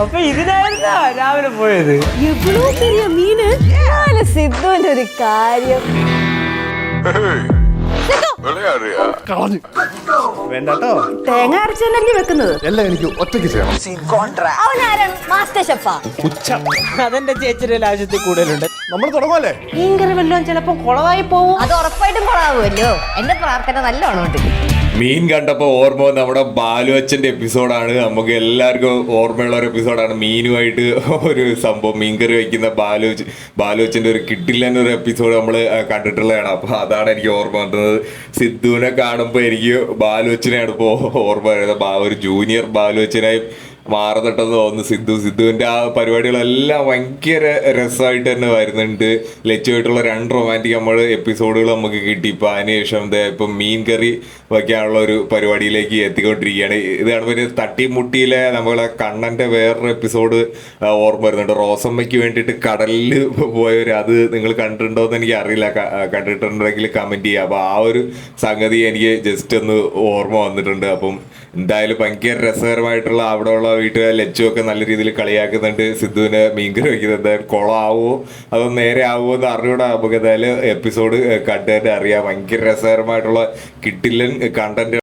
അപ്പൊ ഇതിനായിരുന്നാ രാവിലെ പോയത്? എவ்வளோ பெரிய மீன். സിദ്ധുവിന്റെ ഒരു കാര്യം. വേണ്ടോ? തേങ്ങ അരച്ചല്ലേ വെക്കുന്നത്? എല്ലാം എനിക്ക് ഒറ്റയ്ക്ക് ചെയ്യണം. അവനാരാണ്? മാസ്റ്റർ ഷെഫാ. അതെന്റെ ചേച്ചിയുടെ ആവശ്യത്തിൽ കൂടുതലുണ്ട്. നമ്മൾ തുടങ്ങുമല്ലേ? ഭയങ്കര വല്ലതും ചിലപ്പോ കുളവായി പോവും. അത് ഉറപ്പായിട്ടും കുളാവുമല്ലോ. എന്റെ പ്രാർത്ഥന നല്ലോണം ഉണ്ട്. മീൻ കണ്ടപ്പോൾ ഓർമ്മ നമ്മുടെ ബാലുവച്ചൻ്റെ എപ്പിസോഡാണ്. നമുക്ക് എല്ലാവർക്കും ഓർമ്മയുള്ള ഒരു എപ്പിസോഡാണ്. മീനുമായിട്ട് ഒരു സംഭവം മീൻകറി വയ്ക്കുന്ന ബാലുവച്ചൻ്റെ ഒരു കിട്ടില്ലെന്ന ഒരു എപ്പിസോഡ് നമ്മൾ കണ്ടിട്ടുള്ളതാണ്. അപ്പോൾ അതാണ് എനിക്ക് ഓർമ്മ വന്നത്. സിദ്ധുവിനെ കാണുമ്പോൾ എനിക്ക് ബാലുവച്ചനെയാണ് ഇപ്പോൾ ഓർമ്മ വരുന്നത്. ഒരു ജൂനിയർ ബാലുവച്ചനായി മാറുന്നുണ്ടെന്ന് തോന്നുന്നു സിദ്ധുവിൻ്റെ ആ പരിപാടികളെല്ലാം ഭയങ്കര രസമായിട്ട് തന്നെ വരുന്നുണ്ട്. ലച്ചുമായിട്ടുള്ള 2 റൊമാൻറ്റിക് എപ്പിസോഡുകൾ നമുക്ക് കിട്ടി. ഇപ്പം അതിനുശേഷം ഇപ്പം മീൻ കറി വയ്ക്കാനുള്ള ഒരു പരിപാടിയിലേക്ക് എത്തിക്കൊണ്ടിരിക്കുകയാണ്. ഇത് കാണുമ്പോൾ തട്ടിമുട്ടിയിലെ നമ്മളെ കണ്ണൻ്റെ വേറൊരു എപ്പിസോഡ് ഓർമ്മ വരുന്നുണ്ട്. റോസമ്മയ്ക്ക് വേണ്ടിയിട്ട് കടലിൽ പോയവർ, അത് നിങ്ങൾ കണ്ടിട്ടുണ്ടോ എന്ന് എനിക്ക് അറിയില്ല. കണ്ടിട്ടുണ്ടെങ്കിൽ കമൻറ്റ് ചെയ്യുക. അപ്പോൾ ആ ഒരു സംഗതി എനിക്ക് ജസ്റ്റ് ഒന്ന് ഓർമ്മ വന്നിട്ടുണ്ട്. അപ്പം എന്തായാലും ഭയങ്കര രസകരമായിട്ടുള്ള അവിടെയുള്ള വീട്ടിലെ ലച്ചുമൊക്കെ നല്ല രീതിയിൽ കളിയാക്കുന്നുണ്ട്. സിദ്ധുവിന് മീൻകറി വയ്ക്കുന്നത് എന്തായാലും കുളമാവോ അതോ നേരെ ആവുമോ എന്ന് അറിഞ്ഞൂടാ. നമുക്ക് എന്തായാലും എപ്പിസോഡ് കണ്ടു തന്നെ അറിയാം. ഭയങ്കര രസകരമായിട്ടുള്ള കിട്ടില്ലൻ കണ്ടന്റ്